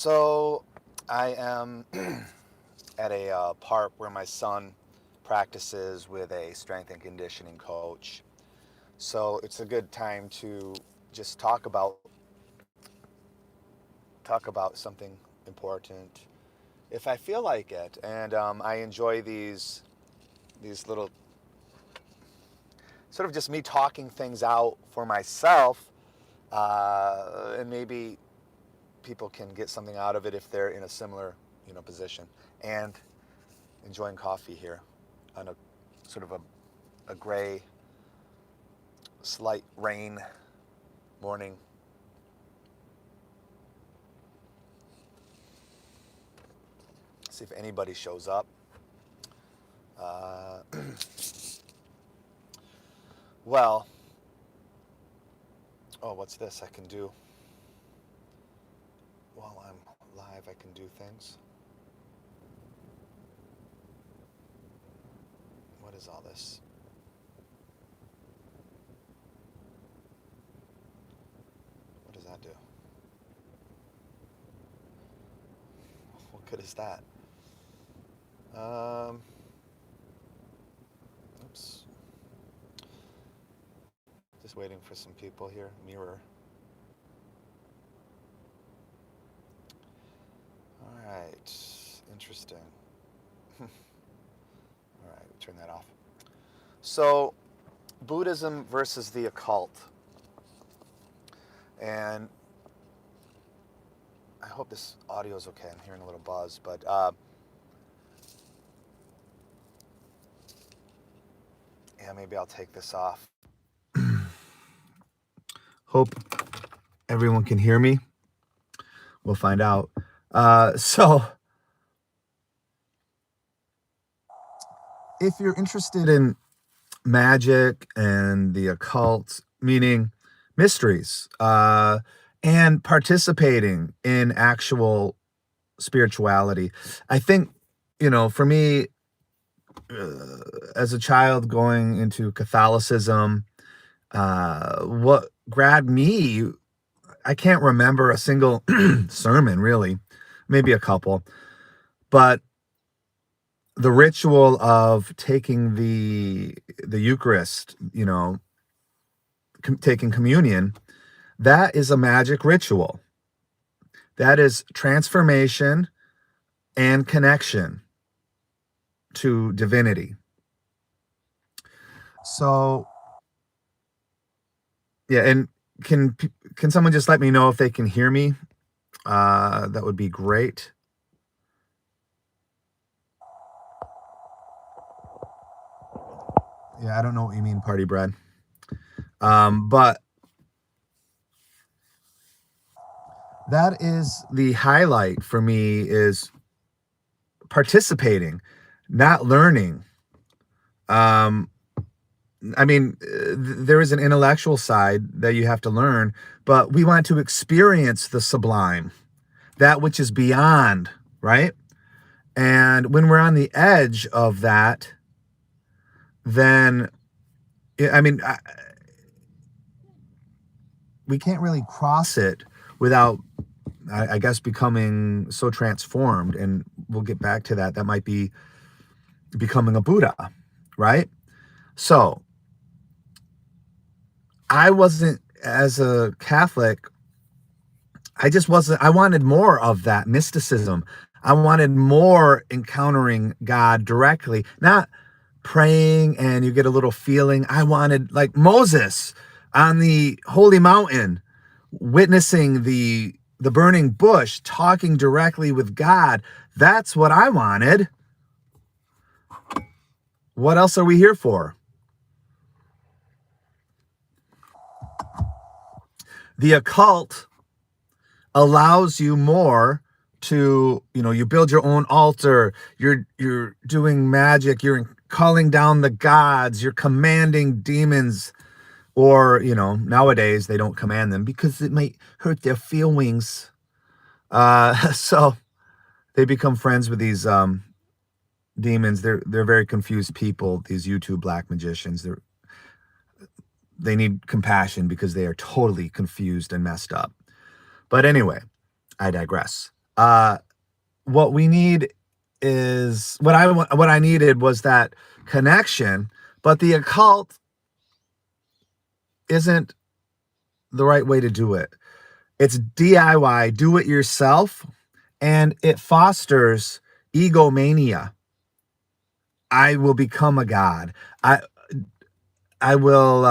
So I am at a park where my son practices with a strength and conditioning coach. So it's a good time to just talk about something important if I feel like it. And I enjoy these little sort of just me talking things out for myself, and maybe people can get something out of it if they're in a similar position. And enjoying coffee here on a sort of a gray, slight rain morning. See if anybody shows up. Uh, well, oh, what's this I can do? While I'm live, I can do things. What is all this? What does that do? What good is that? Oops. Just waiting for some people here. Mirror. All right. Interesting. All right, turn that off. So, Buddhism versus the occult. And I hope this audio is okay. I'm hearing a little buzz, but yeah, maybe I'll take this off. Hope everyone can hear me. We'll find out. So, if you're interested in magic and the occult, meaning mysteries, and participating in actual spirituality, I think, for me, as a child going into Catholicism, what grabbed me, I can't remember a single sermon, really, maybe a couple, but the ritual of taking the Eucharist, taking communion, that is a magic ritual. That is transformation and connection to divinity. So, yeah, and can someone just let me know if they can hear me? That would be great. Yeah, I don't know what you mean, party bread. But that is the highlight for me, is participating, not learning. I mean, there is an intellectual side that you have to learn, but we want to experience the sublime, that which is beyond, right? And when we're on the edge of that, then, I mean, we can't really cross it without, I guess, becoming so transformed. And we'll get back to that. That might be becoming a Buddha, right? So, I wasn't, as a Catholic, I wanted more of that mysticism. I wanted more encountering God directly, not praying and you get a little feeling. I wanted, like Moses on the holy mountain, witnessing the burning bush, talking directly with God. That's what I wanted. What else are we here for? The occult allows you more to, you build your own altar, you're doing magic, you're calling down the gods, you're commanding demons, or, nowadays they don't command them because it might hurt their feelings. So they become friends with these demons. They're very confused people, these YouTube black magicians. They need compassion because they are totally confused and messed up. But anyway, I digress. What we need is what I needed was that connection, but the occult isn't the right way to do it. It's DIY, do it yourself, and it fosters egomania. I will become a god. I will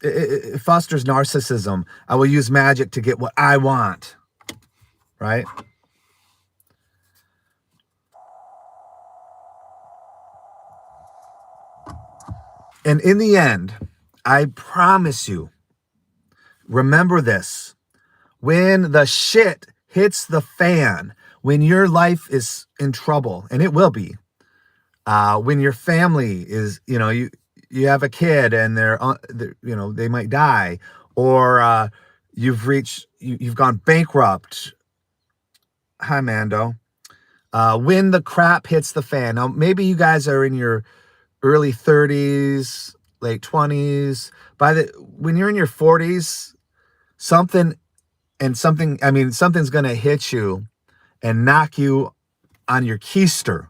it fosters narcissism. I will use magic to get what I want, right? And in the end, I promise you, remember this. When the shit hits the fan, when your life is in trouble, and it will be, when your family is, you have a kid and they might die, or you've gone bankrupt. Hi, Mando. When the crap hits the fan. Now, maybe you guys are in your early 30s, late 20s. When you're in your 40s, something's going to hit you and knock you on your keister.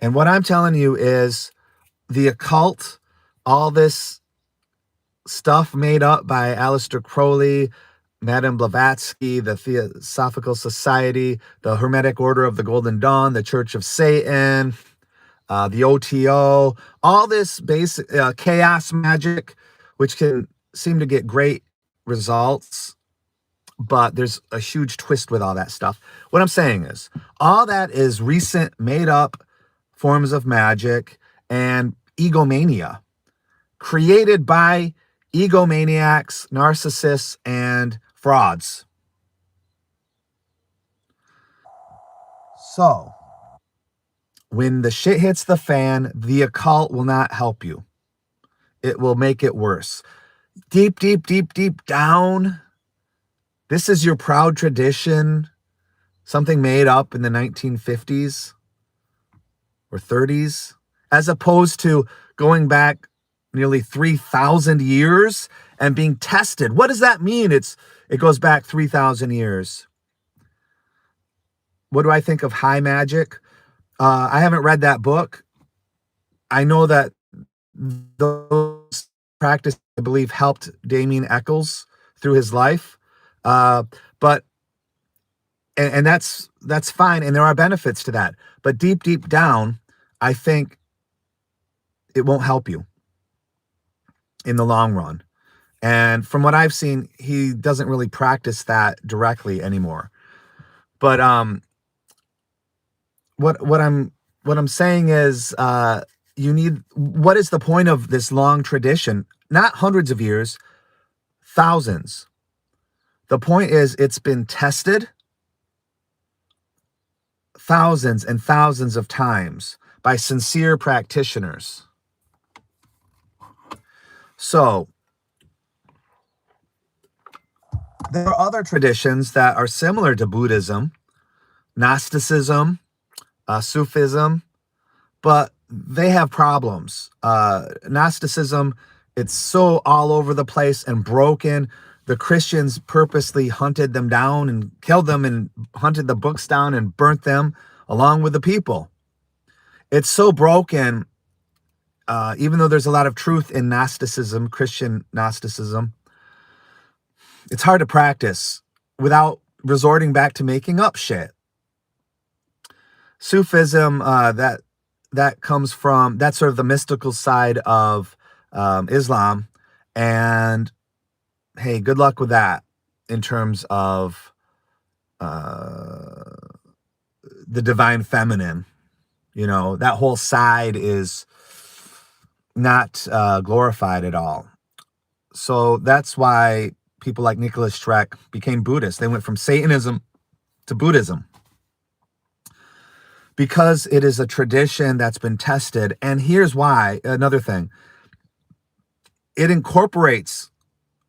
And what I'm telling you is the occult, all this stuff made up by Aleister Crowley, Madame Blavatsky, the Theosophical Society, the Hermetic Order of the Golden Dawn, the Church of Satan, the OTO, all this basic chaos magic, which can seem to get great results, but there's a huge twist with all that stuff. What I'm saying is, all that is recent made up forms of magic and egomania created by egomaniacs, narcissists, and frauds. So, when the shit hits the fan, the occult will not help you. It will make it worse. Deep, deep, deep, deep down, this is your proud tradition, something made up in the 1950s or 30s, as opposed to going back nearly 3,000 years and being tested. What does that mean? It goes back 3,000 years. What do I think of high magic? I haven't read that book. I know that those practices, I believe, helped Damien Eccles through his life. But that's fine, and there are benefits to that. But deep, deep down, I think it won't help you in the long run. And from what I've seen, he doesn't really practice that directly anymore. But what I'm saying is, what is the point of this long tradition? Not hundreds of years, thousands. The point is, it's been tested thousands and thousands of times by sincere practitioners. So there are other traditions that are similar to Buddhism, Gnosticism, Sufism, but they have problems. Gnosticism, it's so all over the place and broken. The Christians purposely hunted them down and killed them and hunted the books down and burnt them along with the people. It's so broken, even though there's a lot of truth in Gnosticism, Christian Gnosticism, it's hard to practice without resorting back to making up shit. Sufism, that comes from, that's sort of the mystical side of Islam. And hey, good luck with that in terms of the divine feminine. That whole side is not glorified at all. So that's why people like Nicholas Schreck became Buddhists. They went from Satanism to Buddhism, because it is a tradition that's been tested. And here's why, another thing. It incorporates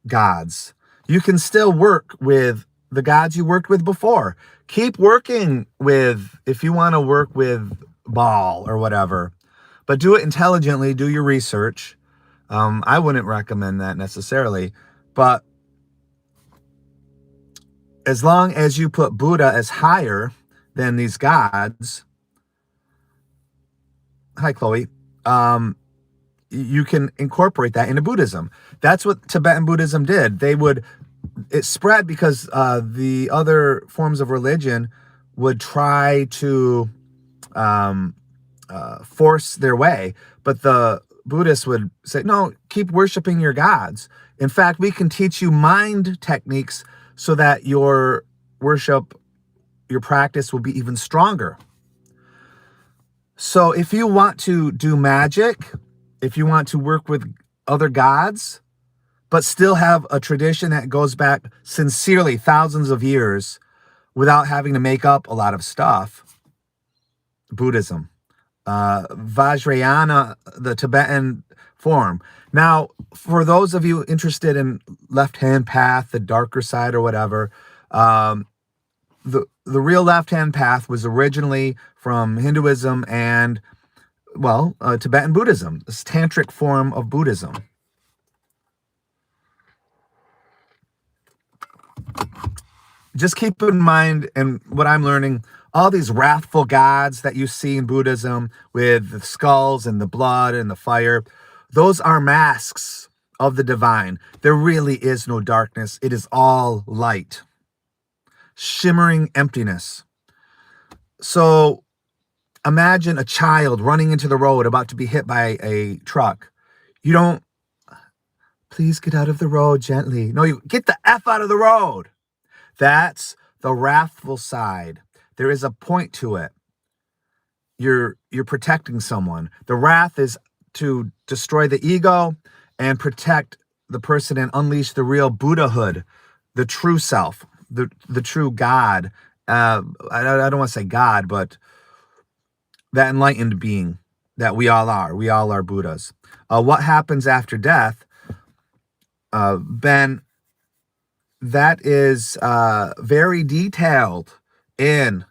gods. You can still work with the gods you worked with before. Keep working with, if you want to work with Baal or whatever, but do it intelligently, do your research. I wouldn't recommend that necessarily, but as long as you put Buddha as higher than these gods, hi Chloe, you can incorporate that into Buddhism. That's what Tibetan Buddhism did. It spread because the other forms of religion would try to force their way, but the Buddhists would say, no, keep worshiping your gods. In fact, we can teach you mind techniques so that your worship, your practice will be even stronger. So if you want to do magic, if you want to work with other gods, but still have a tradition that goes back sincerely thousands of years without having to make up a lot of stuff, Buddhism. Vajrayana, the Tibetan form. Now, for those of you interested in left-hand path, the darker side or whatever, the real left-hand path was originally from Hinduism and, well, Tibetan Buddhism, this tantric form of Buddhism. Just keep in mind, and what I'm learning, all these wrathful gods that you see in Buddhism with the skulls and the blood and the fire, those are masks of the divine. There really is no darkness. It is all light, shimmering emptiness. So imagine a child running into the road about to be hit by a truck. You don't, please get out of the road gently. No, you get the F out of the road. That's the wrathful side. There is a point to it. You're protecting someone. The wrath is to destroy the ego and protect the person and unleash the real Buddhahood, the true self, the true God. I don't want to say God, but that enlightened being that we all are. We all are Buddhas. What happens after death, Ben, that is very detailed in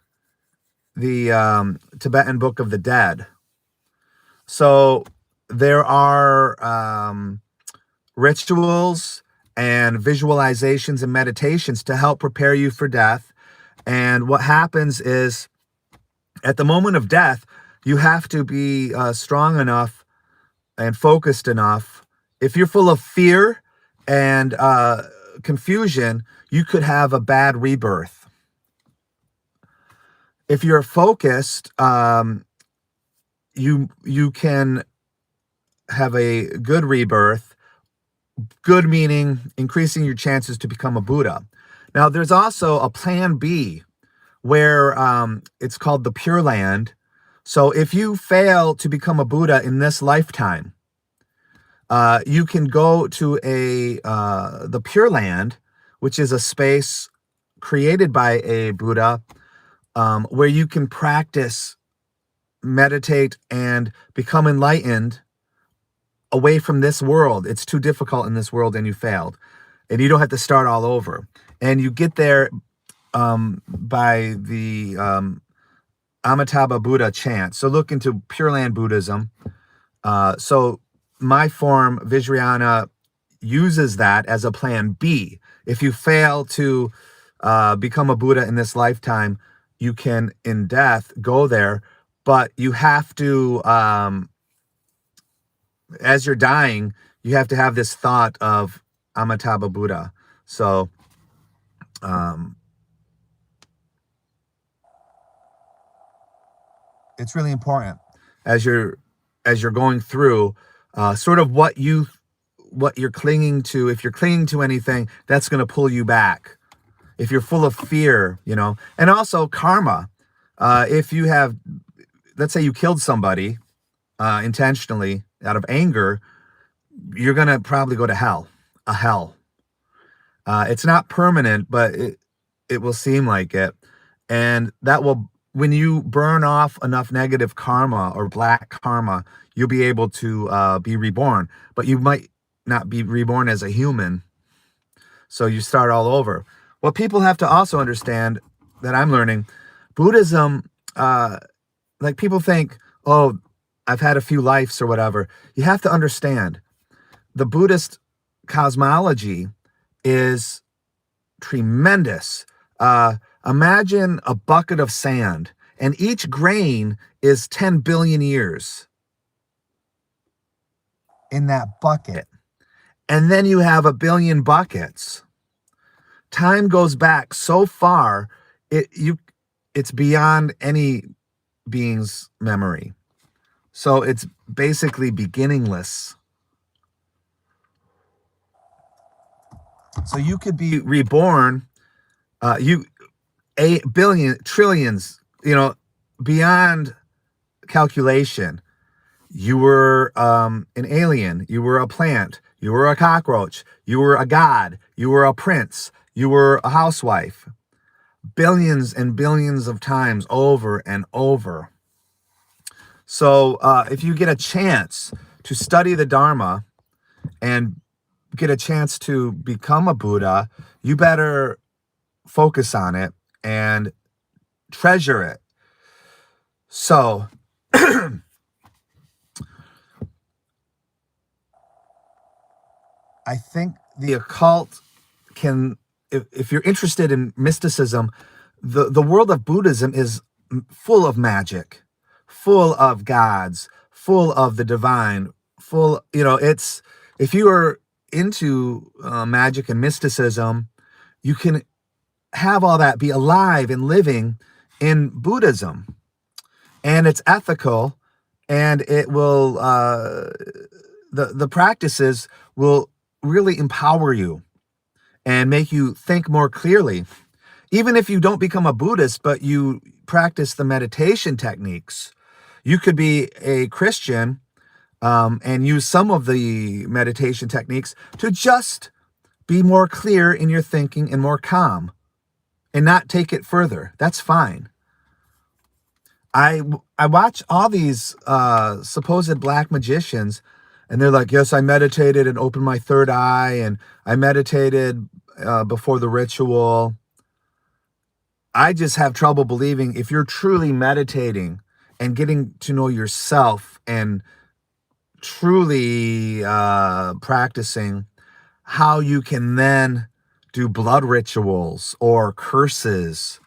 the Tibetan Book of the Dead. So there are rituals and visualizations and meditations to help prepare you for death. And what happens is, at the moment of death, you have to be strong enough and focused enough. If you're full of fear and confusion, you could have a bad rebirth. If you're focused, you can have a good rebirth. Good meaning increasing your chances to become a Buddha. Now, there's also a plan B where it's called the Pure Land. So if you fail to become a Buddha in this lifetime, you can go to the Pure Land, which is a space created by a Buddha, where you can practice, meditate, and become enlightened away from this world. It's too difficult in this world and you failed. And you don't have to start all over. And you get there by the Amitabha Buddha chant. So look into Pure Land Buddhism. So my form, Vajrayana, uses that as a plan B. If you fail to become a Buddha in this lifetime, you can, in death, go there. But you have to, as you're dying, you have to have this thought of Amitabha Buddha. So it's really important as you're going through sort of what you're clinging to. If you're clinging to anything, that's going to pull you back. If you're full of fear, and also karma. If you have, let's say you killed somebody intentionally out of anger, you're going to probably go to hell, a hell. It's not permanent, but it will seem like it. And that will, when you burn off enough negative karma or black karma, you'll be able to be reborn. But you might not be reborn as a human. So you start all over. What people have to also understand that I'm learning, Buddhism, like people think, oh, I've had a few lives or whatever. You have to understand the Buddhist cosmology is tremendous. Imagine a bucket of sand, and each grain is 10 billion years in that bucket. And then you have a billion buckets. Time goes back so far, it's beyond any being's memory. So it's basically beginningless. So you could be reborn, a billion, trillions, beyond calculation. You were an alien. You were a plant. You were a cockroach. You were a god. You were a prince. You were a housewife. Billions and billions of times over and over. So if you get a chance to study the Dharma and get a chance to become a Buddha, you better focus on it and treasure it. So I think the occult can, if you're interested in mysticism, the world of Buddhism is full of magic, full of gods, full of the divine, it's, if you are into magic and mysticism, you can have all that be alive and living in Buddhism. And it's ethical, and it will, the practices will really empower you and make you think more clearly. Even if you don't become a Buddhist, but you practice the meditation techniques, you could be a Christian and use some of the meditation techniques to just be more clear in your thinking and more calm and not take it further. That's fine. I watch all these supposed black magicians, and they're like, yes, I meditated and opened my third eye, and I meditated before the ritual. I just have trouble believing, if you're truly meditating and getting to know yourself and truly practicing, how you can then do blood rituals or curses.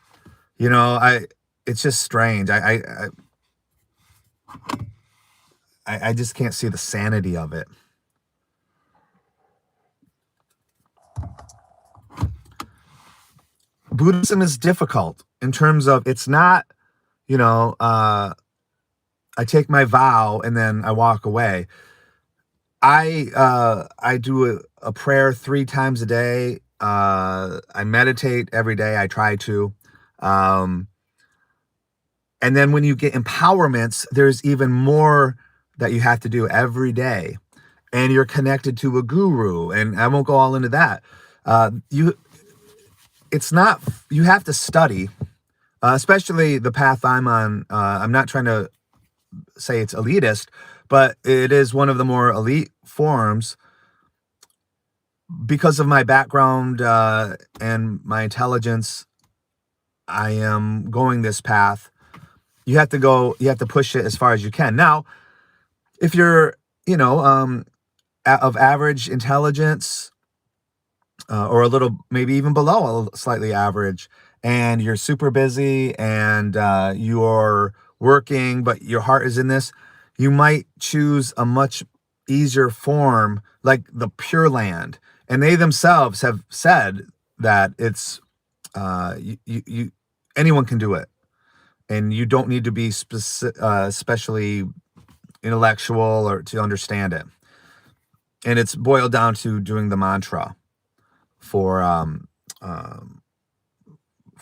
It's just strange. I just can't see the sanity of it. Buddhism is difficult in terms of, it's not, I take my vow and then I walk away. I do a prayer 3 times a day. I meditate every day. I try to. And then when you get empowerments, there's even more that you have to do every day. And you're connected to a guru. And I won't go all into that. You have to study, especially the path I'm on. I'm not trying to say it's elitist, but it is one of the more elite forms because of my background and my intelligence. I am going this path. You have to push it as far as you can. Now, if you're, of average intelligence, or a little, maybe even below slightly average, and you're super busy and you're working, but your heart is in this, you might choose a much easier form, like the Pure Land. And they themselves have said that it's, anyone can do it. And you don't need to be especially intellectual or to understand it. And it's boiled down to doing the mantra for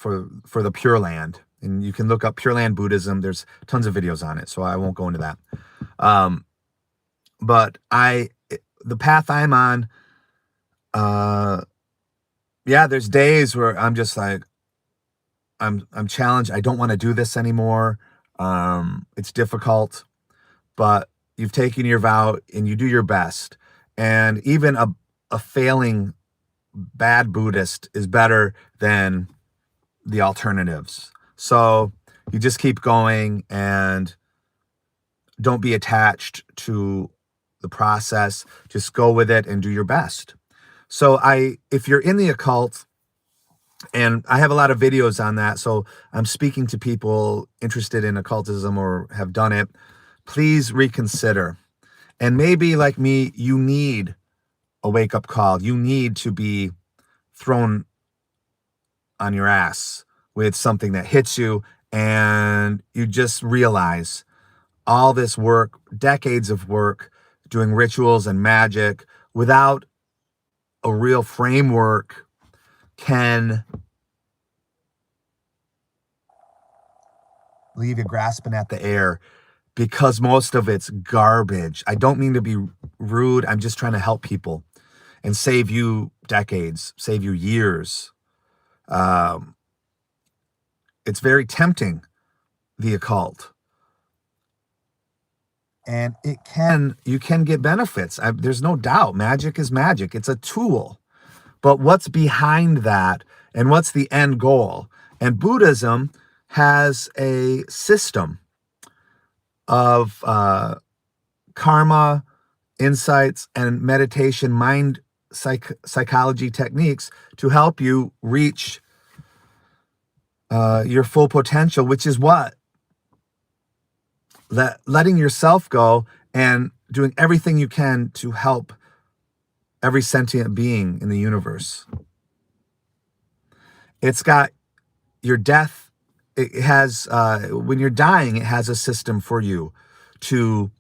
the Pure Land. And you can look up Pure Land Buddhism. There's tons of videos on it, so I won't go into that. But the path I'm on, there's days where I'm just like, I'm challenged. I don't want to do this anymore. It's difficult, but you've taken your vow and you do your best. And even a failing bad Buddhist is better than the alternatives. So you just keep going and don't be attached to the process. Just go with it and do your best. So if you're in the occult, And I have a lot of videos on that. So I'm speaking to people interested in occultism or have done it. Please reconsider. And maybe like me, you need a wake-up call. You need to be thrown on your ass with something that hits you, and you just realize all this work, decades of work, doing rituals and magic without a real framework can leave you grasping at the air, because most of it's garbage. I don't mean to be rude. I'm just trying to help people and save you decades, save you years. It's very tempting, the occult. And you can get benefits. There's no doubt. Magic is magic. It's a tool. But what's behind that, and what's the end goal? And Buddhism has a system of karma, insights, and meditation, mind psychology techniques to help you reach your full potential, which is what? Letting yourself go and doing everything you can to help every sentient being in the universe. It's got your death. It has, when you're dying, it has a system for you to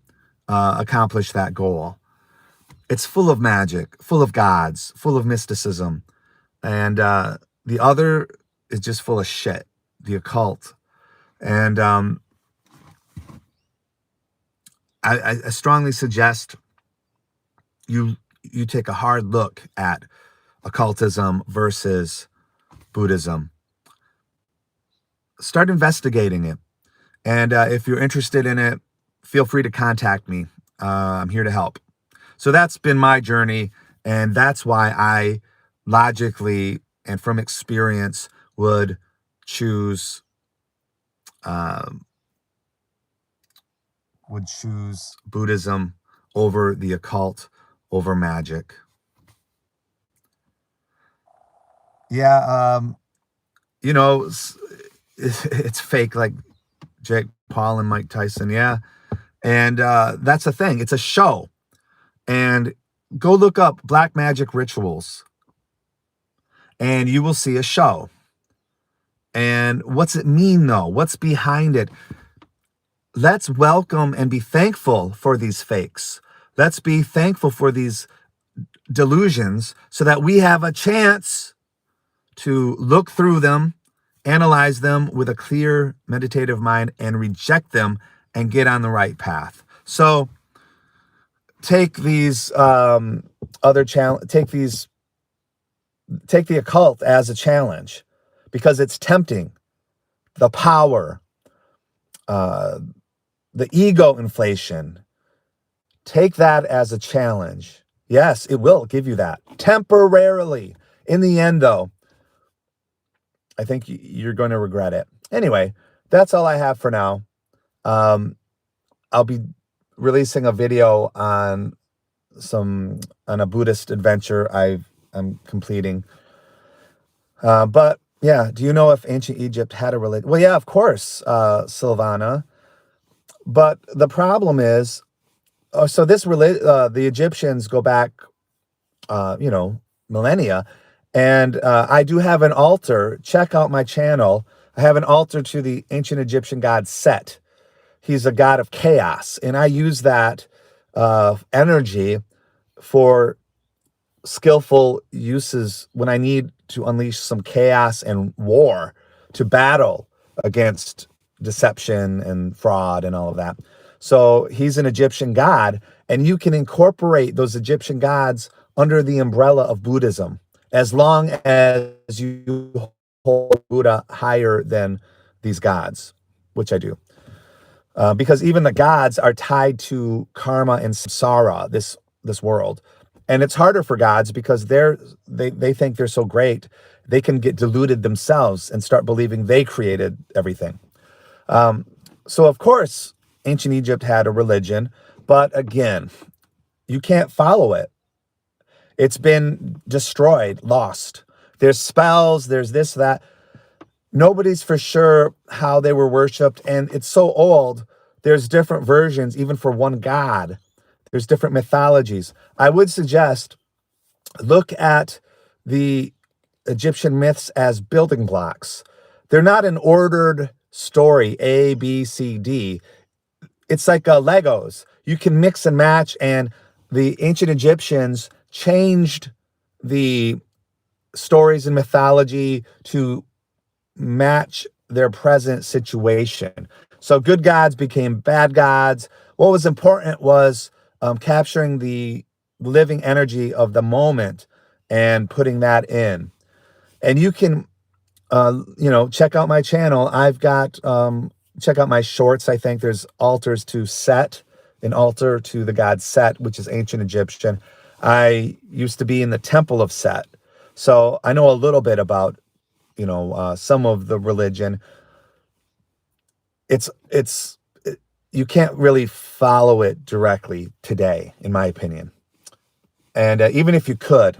accomplish that goal. It's full of magic, full of gods, full of mysticism. And the other is just full of shit, the occult. And I strongly suggest you take a hard look at occultism versus Buddhism. Start investigating it. And if you're interested in it, feel free to contact me. I'm here to help. So that's been my journey, and that's why I logically and from experience would choose Buddhism over the occult, over magic. Yeah, it's fake, like Jake Paul and Mike Tyson. Yeah. And that's the thing. It's a show. And go look up black magic rituals, and you will see a show. And what's it mean, though? What's behind it? Let's welcome and be thankful for these fakes. Let's be thankful for these delusions so that we have a chance to look through them, analyze them with a clear meditative mind, and reject them and get on the right path. So take these take the occult as a challenge, because it's tempting. The power, the ego inflation, take that as a challenge. Yes, it will give you that temporarily. In the end, though, I think you're going to regret it. Anyway, that's all I have for now. I'll be releasing a video on a Buddhist adventure I'm completing. But yeah, do you know if ancient Egypt had a religion? Well, yeah, of course, Silvana. But the problem is, so the Egyptians go back, millennia. And I do have an altar. Check out my channel. I have an altar to the ancient Egyptian god Set. He's a god of chaos. And I use that energy for skillful uses when I need to unleash some chaos and war, to battle against deception and fraud and all of that. So he's an Egyptian god, and you can incorporate those Egyptian gods under the umbrella of Buddhism, as long as you hold Buddha higher than these gods, which I do. Because even the gods are tied to karma and samsara, this world. And it's harder for gods because they think they're so great, they can get deluded themselves and start believing they created everything. So of course, ancient Egypt had a religion, but again, you can't follow it. It's been destroyed, lost. There's spells, there's this, that. Nobody's for sure how they were worshipped, and it's so old. There's different versions, even for one god. There's different mythologies. I would suggest look at the Egyptian myths as building blocks. They're not an ordered story, A, B, C, D. It's like Legos. You can mix and match, and the ancient Egyptians changed the stories and mythology to match their present situation. So good gods became bad gods. What was important was capturing the living energy of the moment and putting that in. And you can, check out my channel. I've got, check out my shorts. I think there's altars to Set, an altar to the god Set, which is ancient Egyptian. I used to be in the temple of Set. So I know a little bit about, some of the religion. You can't really follow it directly today, in my opinion. And even if you could,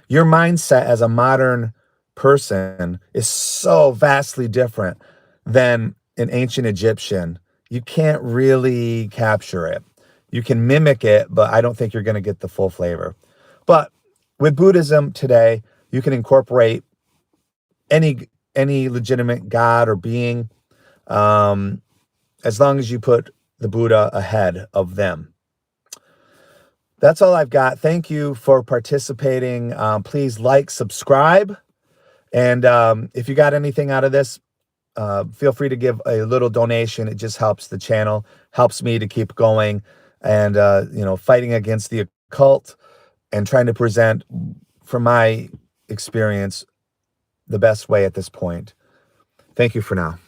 your mindset as a modern person is so vastly different than an ancient Egyptian. You can't really capture it. You can mimic it, but I don't think you're going to get the full flavor. But with Buddhism today, you can incorporate any legitimate god or being, as long as you put the Buddha ahead of them. That's all I've got. Thank you for participating. Please like, subscribe. And if you got anything out of this, feel free to give a little donation. It just helps the channel, helps me to keep going and, fighting against the occult and trying to present, from my experience, the best way at this point. Thank you for now.